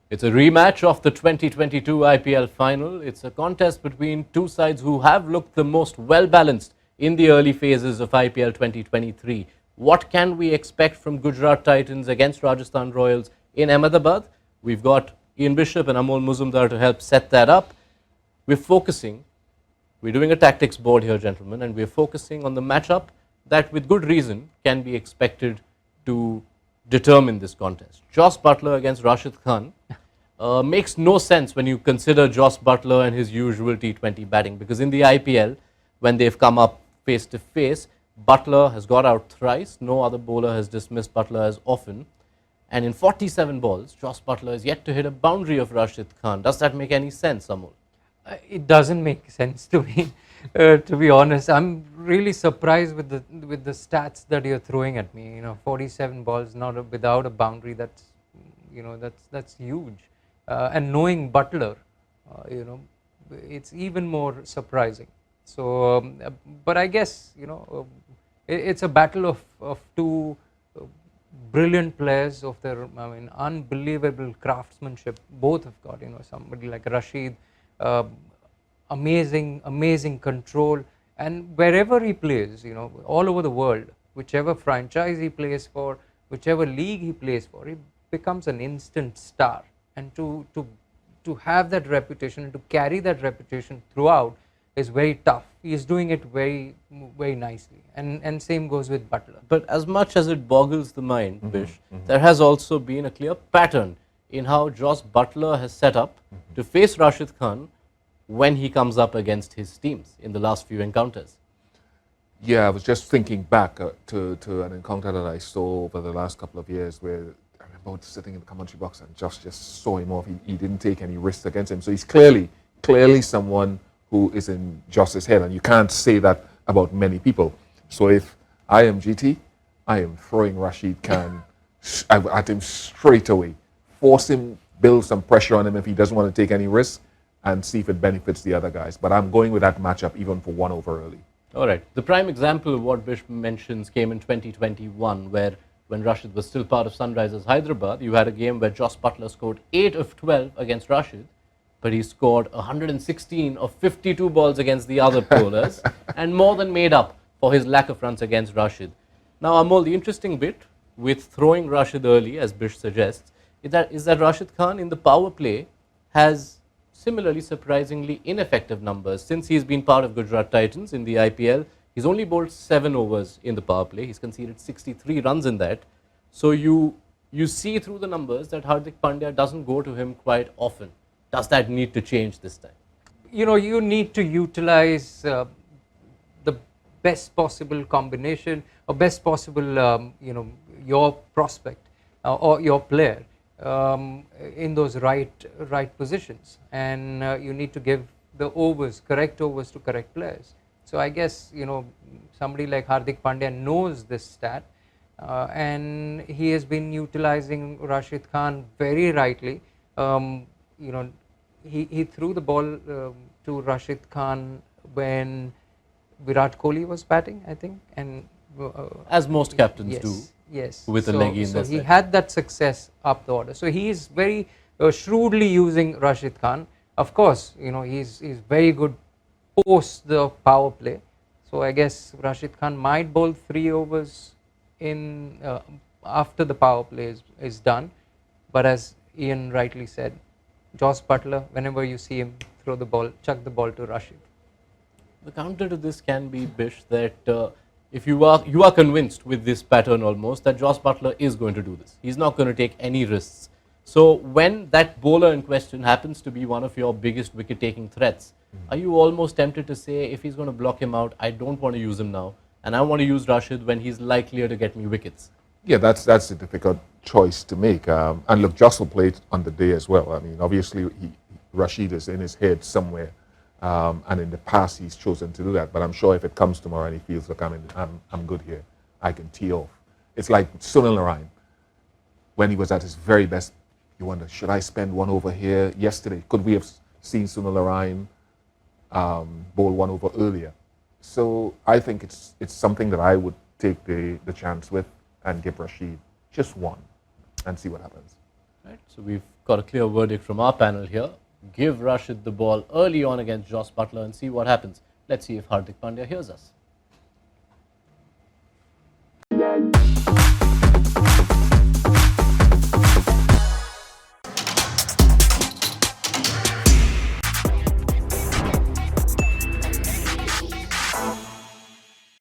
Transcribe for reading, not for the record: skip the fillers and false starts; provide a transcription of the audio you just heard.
It's a rematch of the 2022 IPL final. It's a contest between two sides who have looked the most well-balanced in the early phases of IPL 2023. What can we expect from Gujarat Titans against Rajasthan Royals in Ahmedabad? We've got Ian Bishop and Amol Muzumdar to help set that up. We're doing a tactics board here, gentlemen, and we're focusing on the matchup that, with good reason, can be expected to determine this contest. Jos Buttler against Rashid Khan makes no sense when you consider Jos Buttler and his usual T20 batting, because in the IPL, when they've come up face to face, Buttler has got out thrice. No other bowler has dismissed Buttler as often. And in 47 balls, Jos Buttler is yet to hit a boundary of Rashid Khan. Does that make any sense, Amol? It doesn't make sense to me, to be honest. I'm really surprised with the stats that you're throwing at me. 47 balls without a boundary. That's huge. And knowing Buttler, it's even more surprising. So, but I guess it's a battle of two brilliant players of their, unbelievable craftsmanship. Both have got, somebody like Rashid. Amazing control, and wherever he plays, all over the world, whichever franchise he plays for, whichever league he plays for, he becomes an instant star. And to have that reputation and to carry that reputation throughout is very tough. He is doing it very nicely, and same goes with Buttler. But as much as it boggles the mind, Bish, there has also been a clear pattern in how Jos Buttler has set up to face Rashid Khan when he comes up against his teams in the last few encounters. Yeah, I was just thinking back to an encounter that I saw over the last couple of years where I remember sitting in the commentary box and just saw him off. He didn't take any risks against him. So he's clearly someone who is in Jos's head, and you can't say that about many people. So if I am GT, I am throwing Rashid Khan at him straight away. Force him, build some pressure on him if he doesn't want to take any risks, and see if it benefits the other guys. But I'm going with that matchup even for 1 over early. All right. The prime example of what Bish mentions came in 2021, where when Rashid was still part of Sunrisers Hyderabad, you had a game where Jos Buttler scored 8 of 12 against Rashid, but he scored 116 of 52 balls against the other bowlers and more than made up for his lack of runs against Rashid. Now, Amol, the interesting bit with throwing Rashid early, as Bish suggests, is that Rashid Khan in the power play has similarly surprisingly ineffective numbers. Since he's been part of Gujarat Titans in the IPL, he's only bowled 7 overs in the power play. He's conceded 63 runs in that. So you see through the numbers that Hardik Pandya doesn't go to him quite often. Does that need to change this time? You need to utilize the best possible combination or best possible, your prospect or your player in those right positions, and you need to give the correct overs to correct players. So I guess somebody like Hardik Pandya knows this stat, and he has been utilizing Rashid Khan very rightly. He threw the ball to Rashid Khan when Virat Kohli was batting, I think, and as most captains do. Yes. With a leggy in so this he side. had that success up the order. So he is very shrewdly using Rashid Khan. Of course, he's very good post the power play. So I guess Rashid Khan might bowl 3 overs in after the power play is done. But as Ian rightly said, Jos Buttler, whenever you see him throw the ball, chuck the ball to Rashid. The counter to this can be, Bish, that if you are convinced with this pattern almost that Jos Buttler is going to do this. He's not going to take any risks. So when that bowler in question happens to be one of your biggest wicket-taking threats, are you almost tempted to say, if he's going to block him out, I don't want to use him now, and I want to use Rashid when he's likelier to get me wickets? Yeah, that's a difficult choice to make. And look, Jos will play it on the day as well. I mean, obviously, Rashid is in his head somewhere. And in the past, he's chosen to do that. But I'm sure if it comes tomorrow and he feels, look, I'm good here, I can tee off. It's like Sunil Narine. When he was at his very best, you wonder, should I spend 1 over here yesterday? Could we have seen Sunil Narine bowl 1 over earlier? So I think it's something that I would take the chance with and give Rashid just 1 and see what happens. Right. So So we've got a clear verdict from our panel here. Give Rashid the ball early on against Jos Buttler and see what happens. Let's see if Hardik Pandya hears us.